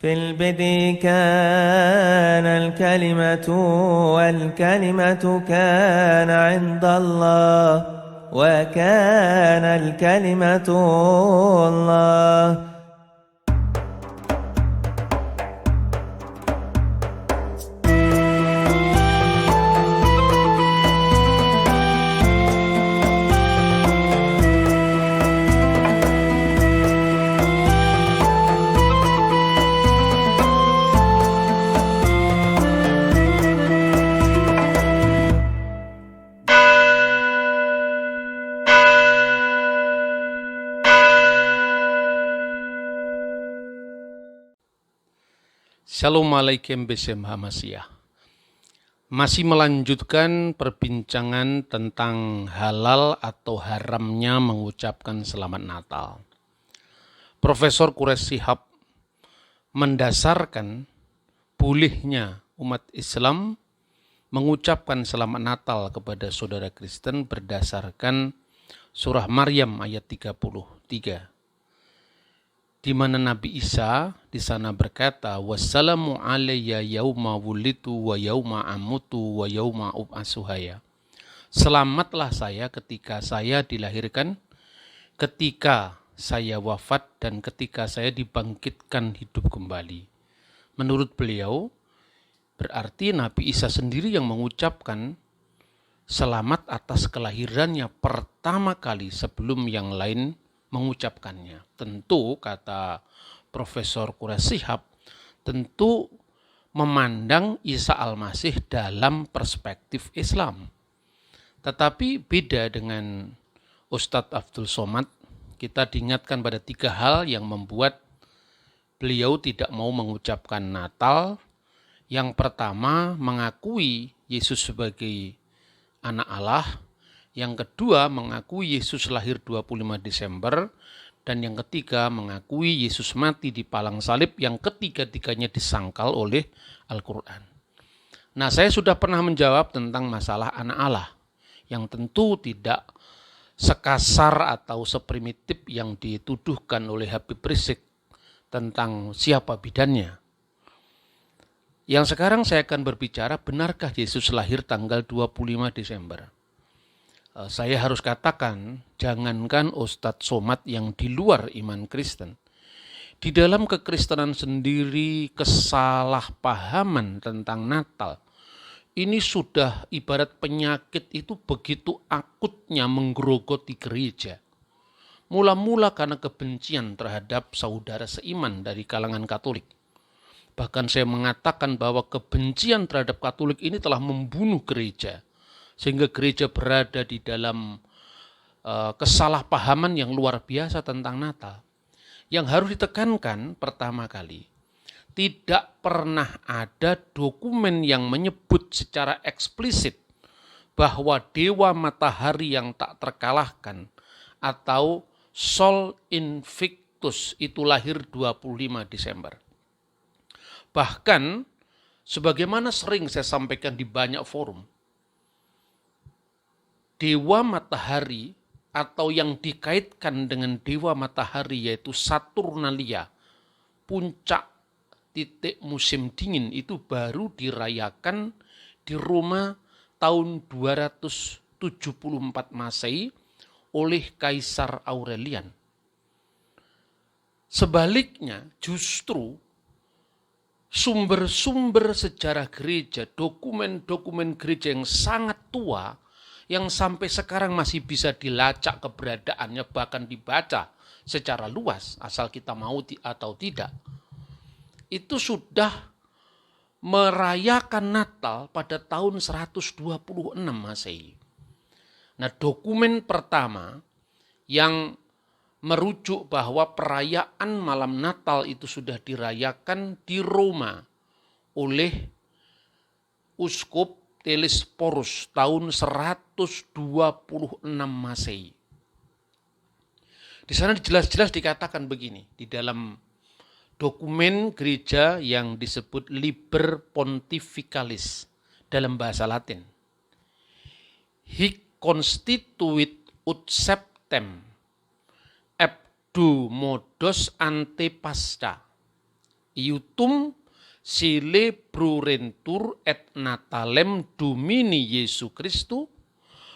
في البدء كان الكلمة والكلمة كان عند الله وكان الكلمة الله. Shalom alaikum besem hamasiyah. Masih melanjutkan perbincangan tentang halal atau haramnya mengucapkan selamat Natal. Profesor Quraish Shihab mendasarkan bolehnya umat Islam mengucapkan selamat Natal kepada saudara Kristen berdasarkan surah Maryam ayat 33. Di mana Nabi Isa di sana berkata, "Wassalamu alayya yauma wulitu wa yauma amutu wa yauma ub'atsu hayya." Selamatlah saya ketika saya dilahirkan, ketika saya wafat, dan ketika saya dibangkitkan hidup kembali. Menurut beliau, berarti Nabi Isa sendiri yang mengucapkan selamat atas kelahirannya pertama kali sebelum yang lain mengucapkannya. Tentu, kata Profesor Quraish Shihab, tentu memandang Isa Al-Masih dalam perspektif Islam. Tetapi beda dengan Ustadz Abdul Somad, kita diingatkan pada 3 hal yang membuat beliau tidak mau mengucapkan Natal. Yang pertama, mengakui Yesus sebagai anak Allah. Yang kedua, mengakui Yesus lahir 25 Desember. Dan yang ketiga, mengakui Yesus mati di palang salib, yang ketiga-tiganya disangkal oleh Al-Quran. Nah, saya sudah pernah menjawab tentang masalah anak Allah, yang tentu tidak sekasar atau seprimitif yang dituduhkan oleh Habib Rizik tentang siapa bidannya. Yang sekarang saya akan berbicara, benarkah Yesus lahir tanggal 25 Desember? Saya harus katakan, jangankan Ustadz Somad yang di luar iman Kristen, di dalam kekristenan sendiri kesalahpahaman tentang Natal ini sudah ibarat penyakit itu begitu akutnya menggerogoti gereja. Mula-mula karena kebencian terhadap saudara seiman dari kalangan Katolik. Bahkan saya mengatakan bahwa kebencian terhadap Katolik ini telah membunuh gereja, sehingga gereja berada di dalam kesalahpahaman yang luar biasa tentang Natal. Yang harus ditekankan pertama kali, tidak pernah ada dokumen yang menyebut secara eksplisit bahwa Dewa Matahari yang tak terkalahkan atau Sol Invictus itu lahir 25 Desember. Bahkan, sebagaimana sering saya sampaikan di banyak forum, Dewa Matahari atau yang dikaitkan dengan Dewa Matahari yaitu Saturnalia, puncak titik musim dingin, itu baru dirayakan di Roma tahun 274 Masehi oleh Kaisar Aurelian. Sebaliknya, justru sumber-sumber sejarah gereja, dokumen-dokumen gereja yang sangat tua, yang sampai sekarang masih bisa dilacak keberadaannya, bahkan dibaca secara luas, asal kita mau atau tidak, itu sudah merayakan Natal pada tahun 126 Masehi. Nah, dokumen pertama yang merujuk bahwa perayaan malam Natal itu sudah dirayakan di Roma oleh Uskup Telesporus tahun 126 Masehi. Di sana jelas-jelas dikatakan begini, di dalam dokumen gereja yang disebut Liber Pontificalis dalam bahasa Latin. Hic constituit ut septem, ebdu modos ante pasta. Iutum celebrurentur et natalem Domini Jesu Christu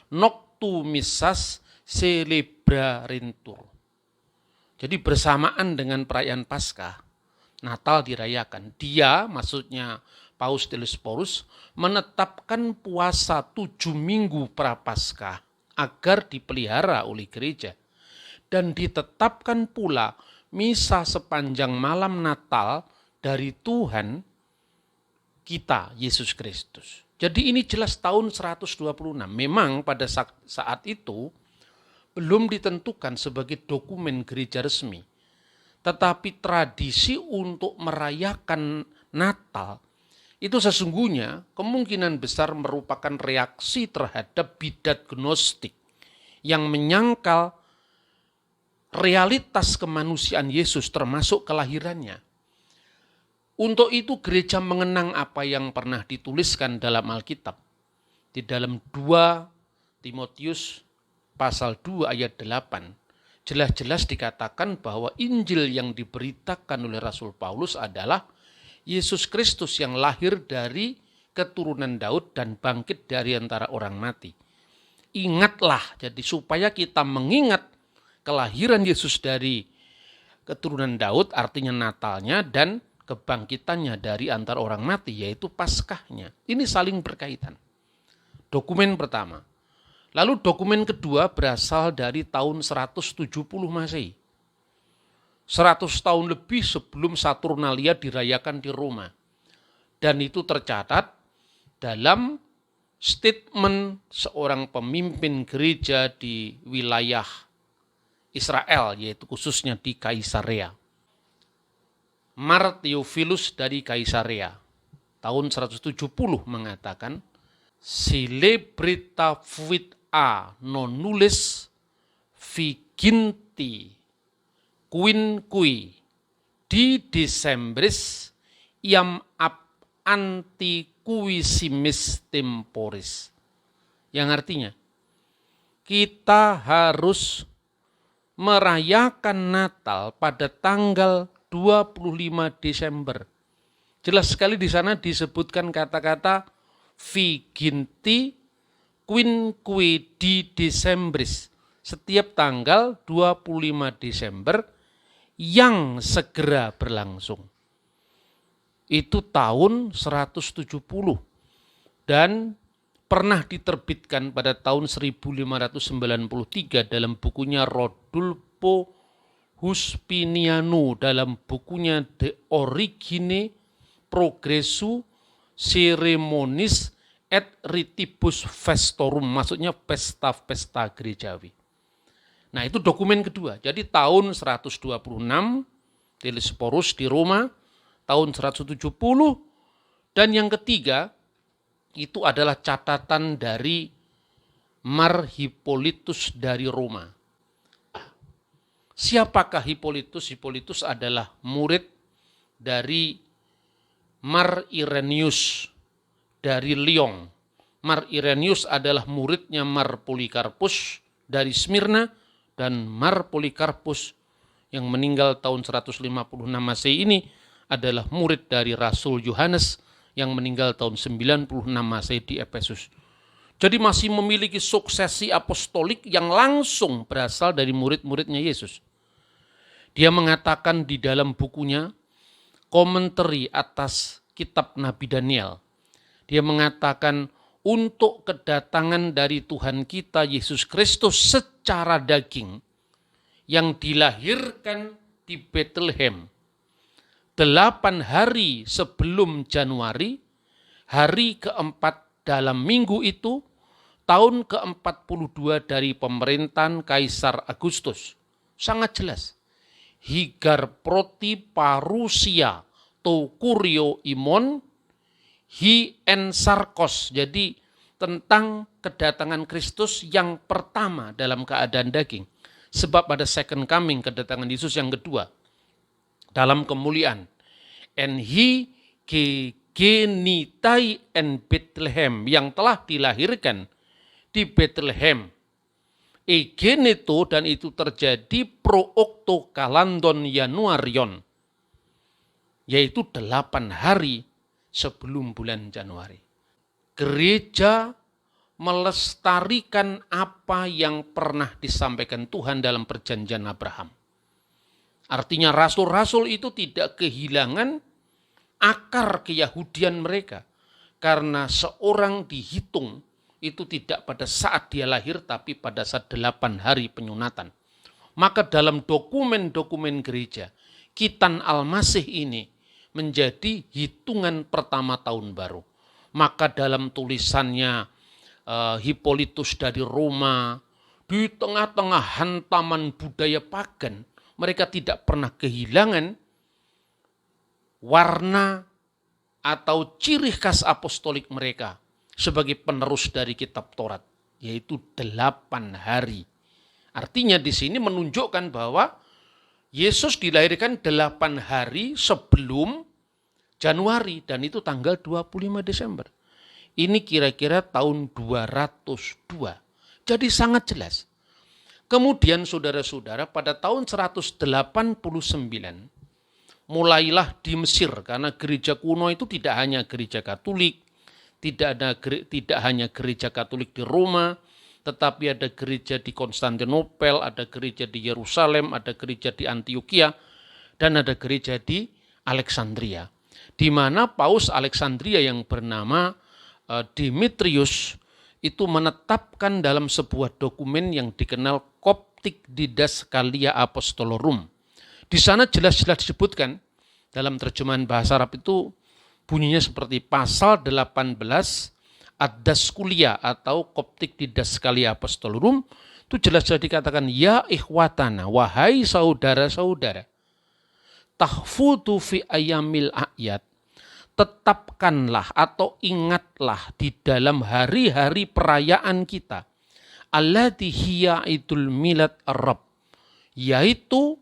noctu missas celebrarentur. Jadi bersamaan dengan perayaan Paskah, Natal dirayakan. Dia, maksudnya Paus Dioscorus, menetapkan puasa 7 minggu prapaskah agar dipelihara oleh gereja. Dan ditetapkan pula misa sepanjang malam Natal dari Tuhan kita, Yesus Kristus. Jadi ini jelas tahun 126. Memang pada saat itu belum ditentukan sebagai dokumen gereja resmi. Tetapi tradisi untuk merayakan Natal itu sesungguhnya kemungkinan besar merupakan reaksi terhadap bidat gnostik yang menyangkal realitas kemanusiaan Yesus termasuk kelahirannya. Untuk itu gereja mengenang apa yang pernah dituliskan dalam Alkitab. Di dalam 2 Timotius pasal 2 ayat 8, jelas-jelas dikatakan bahwa Injil yang diberitakan oleh Rasul Paulus adalah Yesus Kristus yang lahir dari keturunan Daud dan bangkit dari antara orang mati. Ingatlah, jadi supaya kita mengingat kelahiran Yesus dari keturunan Daud, artinya Natalnya, dan kebangkitannya dari antara orang mati, yaitu Paskahnya. Ini saling berkaitan. Dokumen pertama. Lalu dokumen kedua berasal dari tahun 170 Masehi. 100 tahun lebih sebelum Saturnalia dirayakan di Roma. Dan itu tercatat dalam statement seorang pemimpin gereja di wilayah Israel, yaitu khususnya di Kaisarea. Mar Theophilus dari Kaisarea, tahun 170 mengatakan, Celebrita fuit a nonules viginti quinqui di Decembris iam ab antiquisimis temporis. Yang artinya, kita harus merayakan Natal pada tanggal 25 Desember. Jelas sekali di sana disebutkan kata-kata viginti quinqui di Decembris. Setiap tanggal 25 Desember yang segera berlangsung. Itu tahun 170 dan pernah diterbitkan pada tahun 1593 dalam bukunya Rodulfo Huspiniano, dalam bukunya De Origine Progressu Ceremonis et Ritibus Festorum, maksudnya pesta-pesta gerejawi. Nah, itu dokumen kedua. Jadi tahun 126 Dioscorus di Roma, tahun 170, dan yang ketiga itu adalah catatan dari Mar Hippolytus dari Roma. Siapakah Hippolytus? Hippolytus adalah murid dari Mar Irenaeus dari Lyon. Mar Irenaeus adalah muridnya Mar Polikarpus dari Smyrna, dan Mar Polikarpus yang meninggal tahun 156 Masehi ini adalah murid dari Rasul Yohanes yang meninggal tahun 96 Masehi di Efesus. Jadi masih memiliki suksesi apostolik yang langsung berasal dari murid-muridnya Yesus. Dia mengatakan di dalam bukunya, komentari atas kitab Nabi Daniel, dia mengatakan untuk kedatangan dari Tuhan kita Yesus Kristus secara daging yang dilahirkan di Bethlehem 8 hari sebelum Januari, hari keempat dalam minggu itu, tahun ke-42 dari pemerintahan Kaisar Agustus. Sangat jelas. Higar proti parusia to kurio imon hi ensarkos. Jadi tentang kedatangan Kristus yang pertama dalam keadaan daging. Sebab pada second coming, kedatangan Yesus yang kedua dalam kemuliaan. En hi genitai en Bethlehem, yang telah dilahirkan di Bethlehem. Egeneto, dan itu terjadi pro octo kalandon Januarion. yaitu 8 hari sebelum bulan Januari. Gereja melestarikan apa yang pernah disampaikan Tuhan dalam perjanjian Abraham. Artinya rasul-rasul itu tidak kehilangan akar keyahudian mereka. Karena seorang dihitung itu tidak pada saat dia lahir, tapi pada saat 8 hari penyunatan. Maka dalam dokumen-dokumen gereja, Khitan Al-Masih ini menjadi hitungan pertama tahun baru. Maka dalam tulisannya Hippolytus dari Roma, di tengah-tengah hantaman budaya pagan, mereka tidak pernah kehilangan warna atau ciri khas apostolik mereka sebagai penerus dari kitab Taurat, yaitu 8 hari. Artinya di sini menunjukkan bahwa Yesus dilahirkan 8 hari sebelum Januari, dan itu tanggal 25 Desember. Ini kira-kira tahun 202. Jadi sangat jelas. Kemudian saudara-saudara, pada tahun 189 mulailah di Mesir, karena gereja kuno itu tidak hanya gereja Katolik, tidak hanya gereja Katolik di Roma, tetapi ada gereja di Konstantinopel, ada gereja di Yerusalem, ada gereja di Antioquia, dan ada gereja di Alexandria. Di mana Paus Alexandria yang bernama Demetrius itu menetapkan dalam sebuah dokumen yang dikenal Coptic Didaskalia Apostolorum. Di sana jelas-jelas disebutkan dalam terjemahan bahasa Arab itu bunyinya seperti pasal 18 Ad-Daskulia atau Coptic Didaskalia Apostolorum, itu jelas-jelas dikatakan, ya ikhwatana, wahai saudara-saudara, tahfudu fi ayamil a'yad, tetapkanlah atau ingatlah di dalam hari-hari perayaan kita, allati hiya idul milad ar-Rabb, yaitu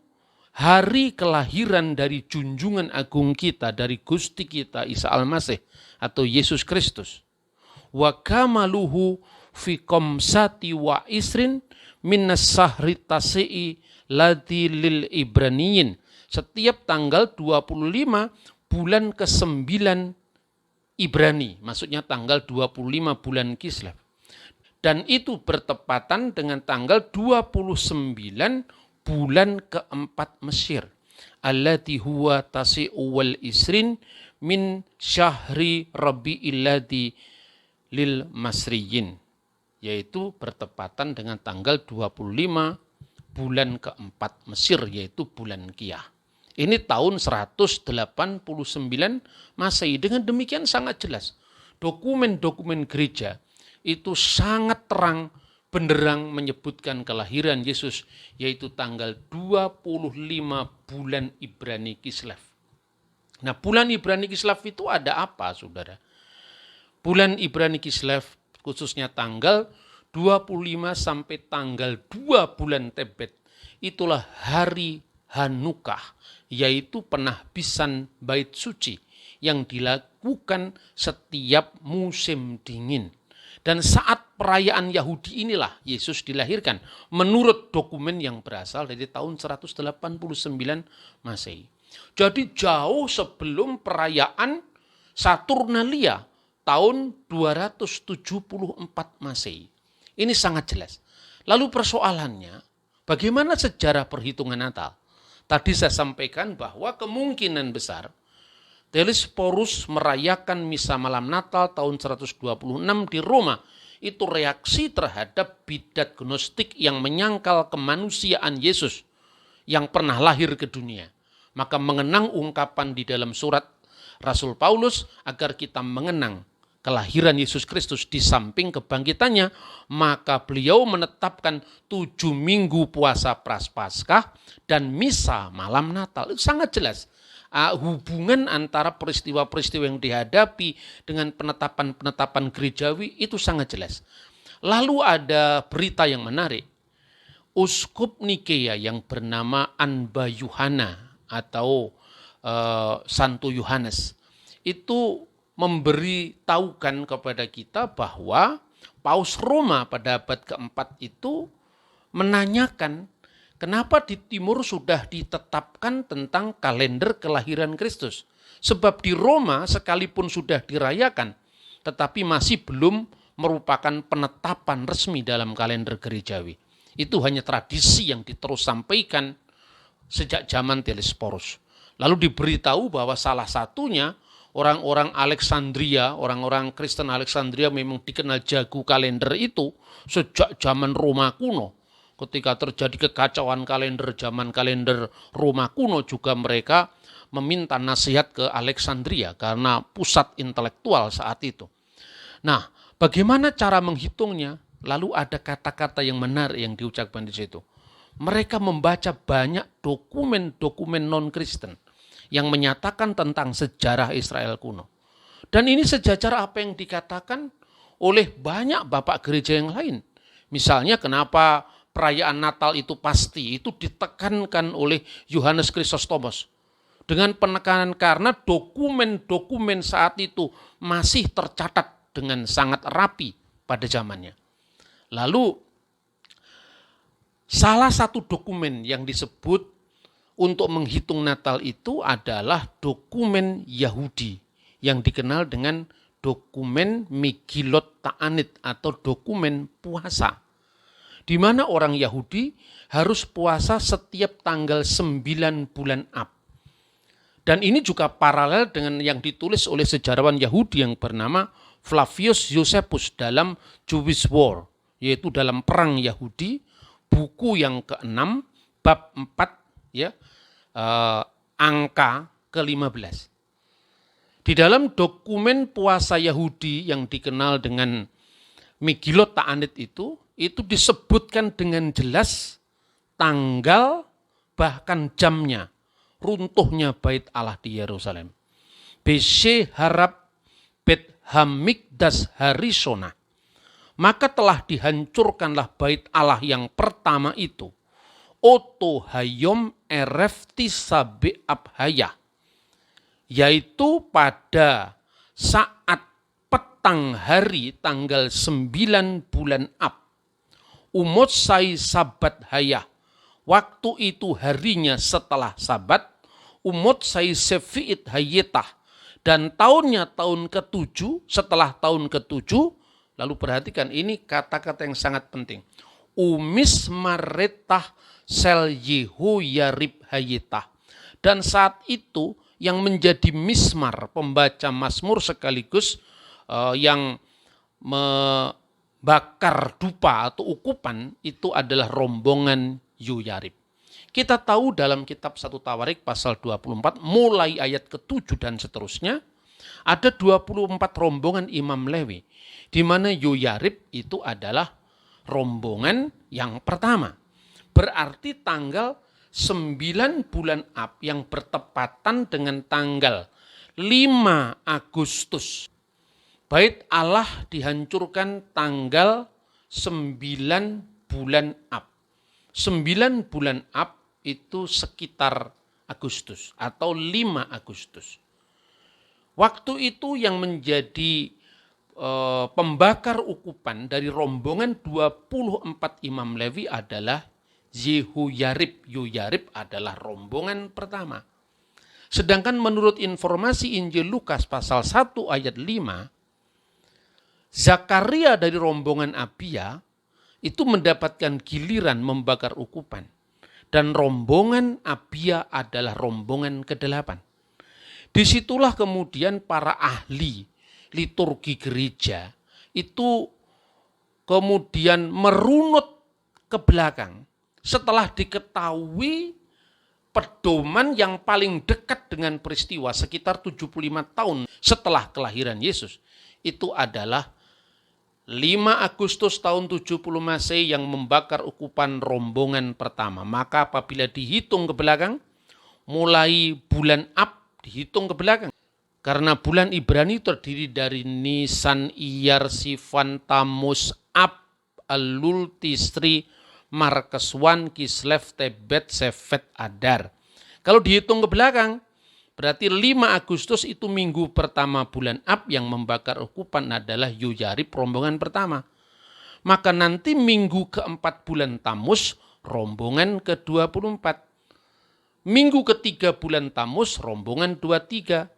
hari kelahiran dari junjungan agung kita, dari Gusti kita Isa Al-Masih atau Yesus Kristus. Wa kamaluhu fi qomsati wa isrin minas sahri tasi'i ladi lil Ibraniyin. Setiap tanggal 25 bulan ke-9 Ibrani, maksudnya tanggal 25 bulan Kislev. Dan itu bertepatan dengan tanggal 29 bulan keempat Mesir. Allati huwa tasi'u wal isrin min syahri rabi'il ladzi lil masriyin, yaitu bertepatan dengan tanggal 25 bulan keempat Mesir, yaitu bulan Kiyah. Ini tahun 189 Masehi. Dengan demikian sangat jelas dokumen-dokumen gereja itu sangat terang benderang menyebutkan kelahiran Yesus, yaitu tanggal 25 bulan Ibrani Kislev. Nah, bulan Ibrani Kislev itu ada apa, saudara? Bulan Ibrani Kislev, khususnya tanggal 25 sampai tanggal 2 bulan Tebet, itulah hari Hanukah, yaitu penahbisan bait suci yang dilakukan setiap musim dingin. Dan saat perayaan Yahudi inilah Yesus dilahirkan menurut dokumen yang berasal dari tahun 189 Masehi. Jadi jauh sebelum perayaan Saturnalia tahun 274 Masehi. Ini sangat jelas. Lalu persoalannya, bagaimana sejarah perhitungan Natal? Tadi saya sampaikan bahwa kemungkinan besar Telesphorus merayakan misa malam Natal tahun 126 di Roma. Itu reaksi terhadap bidat gnostik yang menyangkal kemanusiaan Yesus yang pernah lahir ke dunia. Maka mengenang ungkapan di dalam surat Rasul Paulus agar kita mengenang kelahiran Yesus Kristus di samping kebangkitannya, maka beliau menetapkan 7 minggu puasa Prapaskah dan misa malam Natal. Itu sangat jelas. Hubungan antara peristiwa-peristiwa yang dihadapi dengan penetapan-penetapan gerejawi itu sangat jelas. Lalu ada berita yang menarik. Uskup Nikea yang bernama Anba Yuhana atau Santo Yohanes itu memberitahukan kepada kita bahwa Paus Roma pada abad keempat itu menanyakan kenapa di timur sudah ditetapkan tentang kalender kelahiran Kristus. Sebab di Roma sekalipun sudah dirayakan, tetapi masih belum merupakan penetapan resmi dalam kalender gerejawi. Itu hanya tradisi yang diterus sampaikan sejak zaman Telesporus. Lalu diberitahu bahwa salah satunya orang-orang Alexandria, orang-orang Kristen Alexandria memang dikenal jago kalender itu sejak zaman Roma kuno. Ketika terjadi kekacauan kalender, zaman kalender Roma kuno juga mereka meminta nasihat ke Alexandria karena pusat intelektual saat itu. Nah, bagaimana cara menghitungnya? Lalu ada kata-kata yang menarik yang diucapkan di situ. Mereka membaca banyak dokumen-dokumen non-Kristen yang menyatakan tentang sejarah Israel kuno. Dan ini sejajar apa yang dikatakan oleh banyak bapak gereja yang lain. Misalnya kenapa perayaan Natal itu pasti, itu ditekankan oleh Yohanes Chrysostomus. Dengan penekanan karena dokumen-dokumen saat itu masih tercatat dengan sangat rapi pada zamannya. Lalu salah satu dokumen yang disebut untuk menghitung Natal itu adalah dokumen Yahudi yang dikenal dengan dokumen Megillot Ta'anit atau dokumen puasa. Di mana orang Yahudi harus puasa setiap tanggal 9 bulan Ab. Dan ini juga paralel dengan yang ditulis oleh sejarawan Yahudi yang bernama Flavius Josephus dalam Jewish War, yaitu dalam perang Yahudi, buku yang ke-6, bab 4, angka ke-15. Di dalam dokumen puasa Yahudi yang dikenal dengan Megillot Ta'anit itu disebutkan dengan jelas tanggal bahkan jamnya runtuhnya bait Allah di Yerusalem. Beshe harap Bet Hamikdas Harisona. Maka telah dihancurkanlah bait Allah yang pertama itu. Oto hayom erefti sabe abhaya. Yaitu pada saat petang hari tanggal 9 bulan Ab. Umot sai sabat hayah. Waktu itu harinya setelah sabat. Umot sai sefi'it hayetah. Dan tahunnya tahun ke-7, setelah tahun ke-7, lalu perhatikan ini kata-kata yang sangat penting. Umis maretah sel Yehoyarib hayetah. Dan saat itu yang menjadi mismar, pembaca Mazmur sekaligus yang membakar dupa atau ukupan, itu adalah rombongan Yoyarib. Kita tahu dalam kitab 1 Tawarik pasal 24, mulai ayat ke-7 dan seterusnya, ada 24 rombongan Imam Lewi, di mana Yoyarib itu adalah rombongan yang pertama. Berarti tanggal 9 bulan Ab yang bertepatan dengan tanggal 5 Agustus. Bait Allah dihancurkan tanggal 9 bulan Ab. 9 bulan Ab itu sekitar Agustus atau 5 Agustus. Waktu itu yang menjadi pembakar ukupan dari rombongan 24 Imam Lewi adalah Yehoyarib. Yoyarib adalah rombongan pertama. Sedangkan menurut informasi Injil Lukas pasal 1 ayat 5, Zakaria dari rombongan Abia itu mendapatkan giliran membakar ukupan. Dan rombongan Abia adalah rombongan ke-8. Disitulah kemudian para ahli liturgi gereja itu kemudian merunut ke belakang setelah diketahui pedoman yang paling dekat dengan peristiwa sekitar 75 tahun setelah kelahiran Yesus. Itu adalah 5 Agustus tahun 70 Masehi yang membakar ukupan rombongan pertama. Maka apabila dihitung ke belakang, mulai bulan Ab dihitung ke belakang. Karena bulan Ibrani terdiri dari Nisan, Iyar, Sivan, Tammuz, Ab, Elul, Tisri, Markeswan, Kislev, Tebet, Sefet, Adar. Kalau dihitung ke belakang, berarti 5 Agustus itu minggu pertama bulan Ab yang membakar ukupan adalah Yoyarib rombongan pertama. Maka nanti minggu keempat bulan Tammuz rombongan ke-24. Minggu ketiga bulan Tammuz rombongan 23.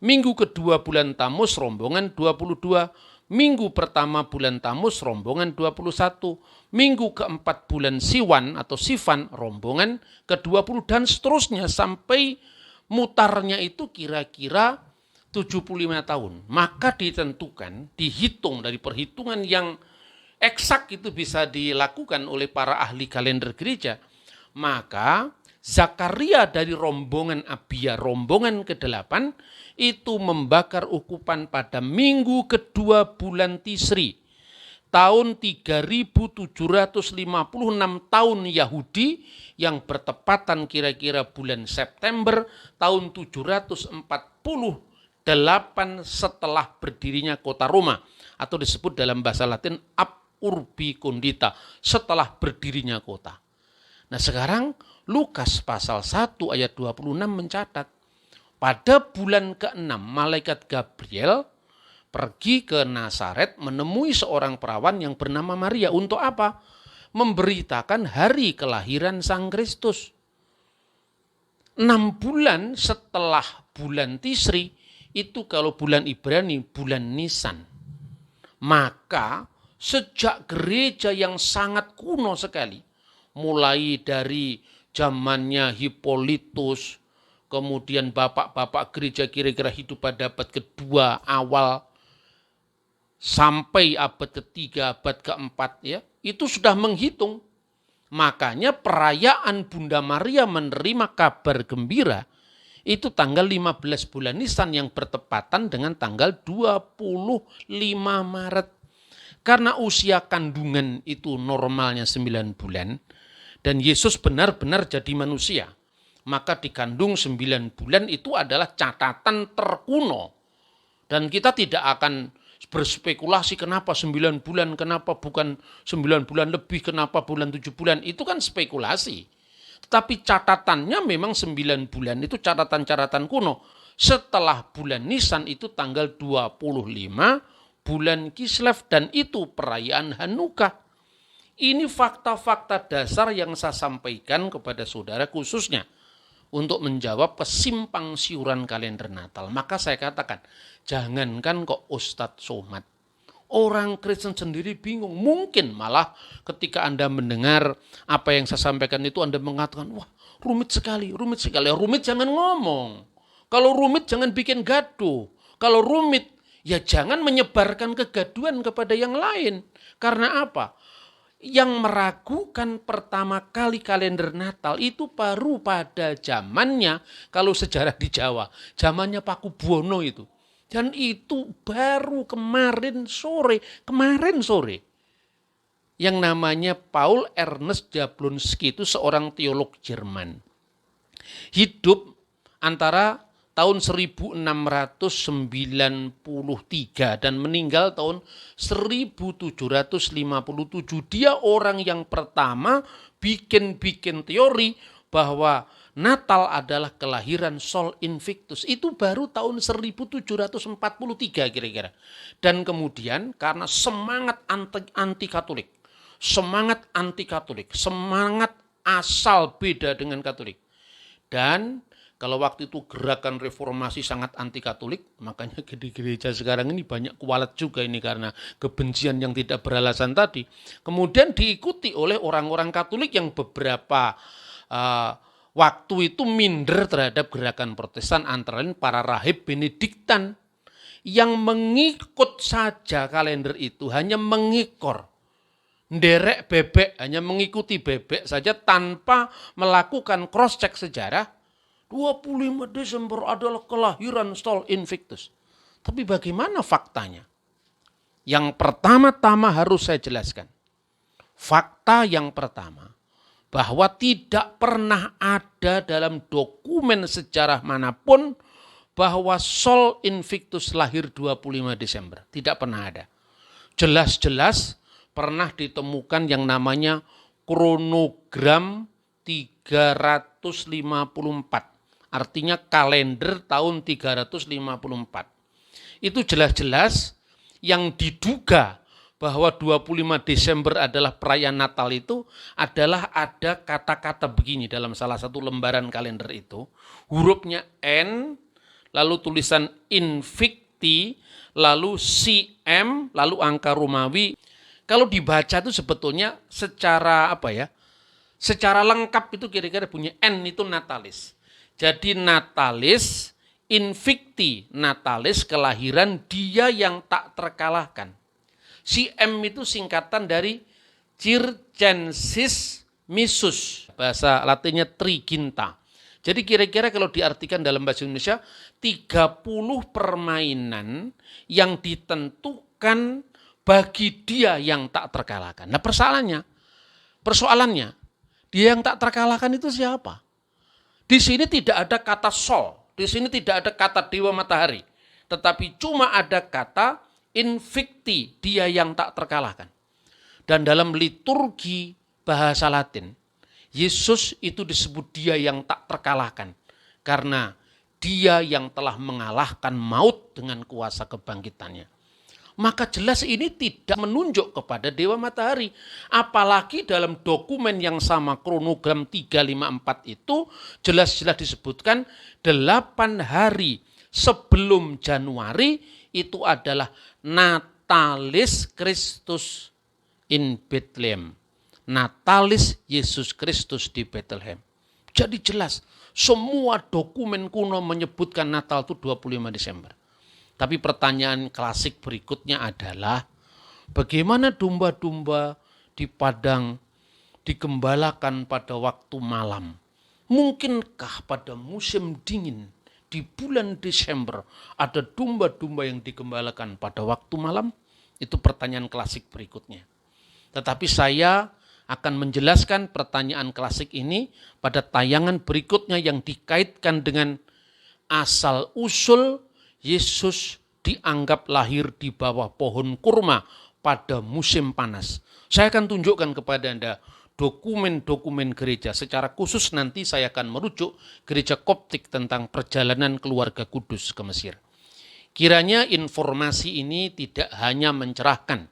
Minggu kedua bulan Tamus rombongan 22, minggu pertama bulan Tamus rombongan 21, minggu keempat bulan Siwan atau Sivan rombongan ke-20 dan seterusnya sampai mutarnya itu kira-kira 75 tahun. Maka ditentukan, dihitung dari perhitungan yang eksak itu bisa dilakukan oleh para ahli kalender gereja. Maka Zakaria dari rombongan Abia, rombongan ke-8, itu membakar ukupan pada minggu kedua bulan Tisri, tahun 3756 tahun Yahudi, yang bertepatan kira-kira bulan September tahun 748 setelah berdirinya kota Roma, atau disebut dalam bahasa Latin ab urbi condita, setelah berdirinya kota. Nah sekarang Lukas pasal 1 ayat 26 mencatat, pada bulan ke-6 malaikat Gabriel pergi ke Nazaret menemui seorang perawan yang bernama Maria. Untuk apa? Memberitakan hari kelahiran Sang Kristus. 6 bulan setelah bulan Tisri, itu kalau bulan Ibrani bulan Nisan. Maka sejak gereja yang sangat kuno sekali, mulai dari zamannya Hippolytus, kemudian bapak-bapak gereja kira-kira hidup pada abad kedua awal, sampai abad ketiga, abad keempat, ya, itu sudah menghitung. Makanya perayaan Bunda Maria menerima kabar gembira itu tanggal 15 bulan Nisan yang bertepatan dengan tanggal 25 Maret. Karena usia kandungan itu normalnya 9 bulan, dan Yesus benar-benar jadi manusia, maka dikandung 9 bulan itu adalah catatan terkuno. Dan kita tidak akan berspekulasi kenapa 9 bulan, kenapa bukan 9 bulan lebih, kenapa bulan 7 bulan, itu kan spekulasi. Tetapi catatannya memang 9 bulan, itu catatan-catatan kuno. Setelah bulan Nisan itu tanggal 25 bulan Kislev, dan itu perayaan Hanukkah. Ini fakta-fakta dasar yang saya sampaikan kepada saudara khususnya untuk menjawab kesimpang siuran kalender Natal. Maka saya katakan, jangankan kok Ustadz Somad, orang Kristen sendiri bingung. Mungkin malah ketika Anda mendengar apa yang saya sampaikan itu Anda mengatakan, wah rumit sekali. Rumit jangan ngomong. Kalau rumit jangan bikin gaduh. Kalau rumit ya jangan menyebarkan kegaduhan kepada yang lain. Karena apa? Yang meragukan pertama kali kalender Natal itu baru pada zamannya, kalau sejarah di Jawa, zamannya Paku Buwono itu. Dan itu baru kemarin sore. Yang namanya Paul Ernest Jablonski itu seorang teolog Jerman. Hidup antara tahun 1693 dan meninggal tahun 1757. Dia orang yang pertama bikin teori bahwa Natal adalah kelahiran Sol Invictus. Itu baru tahun 1743 kira-kira. Dan kemudian karena semangat anti-Katolik, semangat asal beda dengan Katolik. Dan kalau waktu itu gerakan reformasi sangat anti-Katolik, makanya di gereja sekarang ini banyak kualat juga ini karena kebencian yang tidak beralasan tadi. Kemudian diikuti oleh orang-orang Katolik yang beberapa waktu itu minder terhadap gerakan Protestan, antara lain para rahib Benediktan yang mengikut saja kalender itu, hanya mengikor. Nderek bebek, hanya mengikuti bebek saja tanpa melakukan cross-check sejarah. 25 Desember adalah kelahiran Sol Invictus. Tapi bagaimana faktanya? Yang pertama-tama harus saya jelaskan. Fakta yang pertama, bahwa tidak pernah ada dalam dokumen sejarah manapun bahwa Sol Invictus lahir 25 Desember. Tidak pernah ada. Jelas-jelas pernah ditemukan yang namanya kronogram 354. Artinya kalender tahun 354. Itu jelas-jelas yang diduga bahwa 25 Desember adalah perayaan Natal itu adalah ada kata-kata begini dalam salah satu lembaran kalender itu. Hurufnya N, lalu tulisan Invicti, lalu CM, lalu angka Romawi. Kalau dibaca itu sebetulnya secara secara lengkap itu kira-kira bunyi N itu natalis. Jadi natalis, Invicti, natalis, kelahiran dia yang tak terkalahkan. CM itu singkatan dari Circensis Missus, bahasa Latinnya Triginta. Jadi kira-kira kalau diartikan dalam bahasa Indonesia, 30 permainan yang ditentukan bagi dia yang tak terkalahkan. Nah persoalannya, dia yang tak terkalahkan itu siapa? Di sini tidak ada kata sol, di sini tidak ada kata dewa matahari, tetapi cuma ada kata Invicti, dia yang tak terkalahkan. Dan dalam liturgi bahasa Latin, Yesus itu disebut dia yang tak terkalahkan. Karena dia yang telah mengalahkan maut dengan kuasa kebangkitannya. Maka jelas ini tidak menunjuk kepada dewa matahari. Apalagi dalam dokumen yang sama, kronogram 354 itu jelas-jelas disebutkan 8 hari sebelum Januari itu adalah Natalis Christus in Bethlehem. Natalis Yesus Kristus di Bethlehem. Jadi jelas, semua dokumen kuno menyebutkan Natal itu 25 Desember. Tapi pertanyaan klasik berikutnya adalah, bagaimana domba-domba di padang digembalakan pada waktu malam? Mungkinkah pada musim dingin di bulan Desember ada domba-domba yang digembalakan pada waktu malam? Itu pertanyaan klasik berikutnya. Tetapi saya akan menjelaskan pertanyaan klasik ini pada tayangan berikutnya yang dikaitkan dengan asal-usul Yesus dianggap lahir di bawah pohon kurma pada musim panas. Saya akan tunjukkan kepada Anda dokumen-dokumen gereja. Secara khusus nanti saya akan merujuk gereja Koptik tentang perjalanan keluarga kudus ke Mesir. Kiranya informasi ini tidak hanya mencerahkan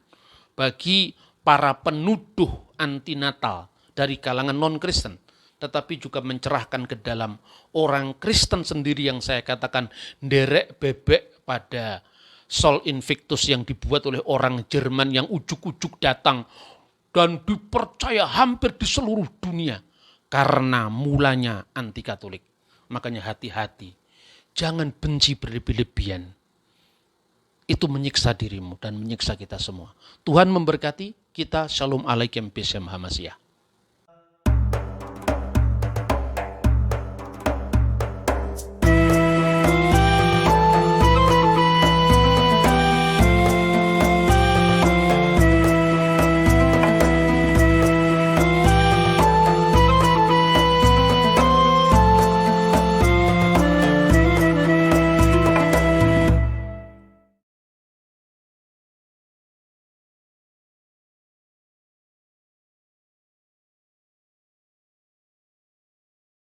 bagi para penuduh anti Natal dari kalangan non-Kristen, tetapi juga mencerahkan ke dalam orang Kristen sendiri yang saya katakan nderek bebek pada Sol Invictus yang dibuat oleh orang Jerman yang ujuk-ujuk datang dan dipercaya hampir di seluruh dunia karena mulanya anti Katolik. Makanya hati-hati, jangan benci berlebih-lebihan. Itu menyiksa dirimu dan menyiksa kita semua. Tuhan memberkati kita. Shalom alaikum Besem Hamasiah.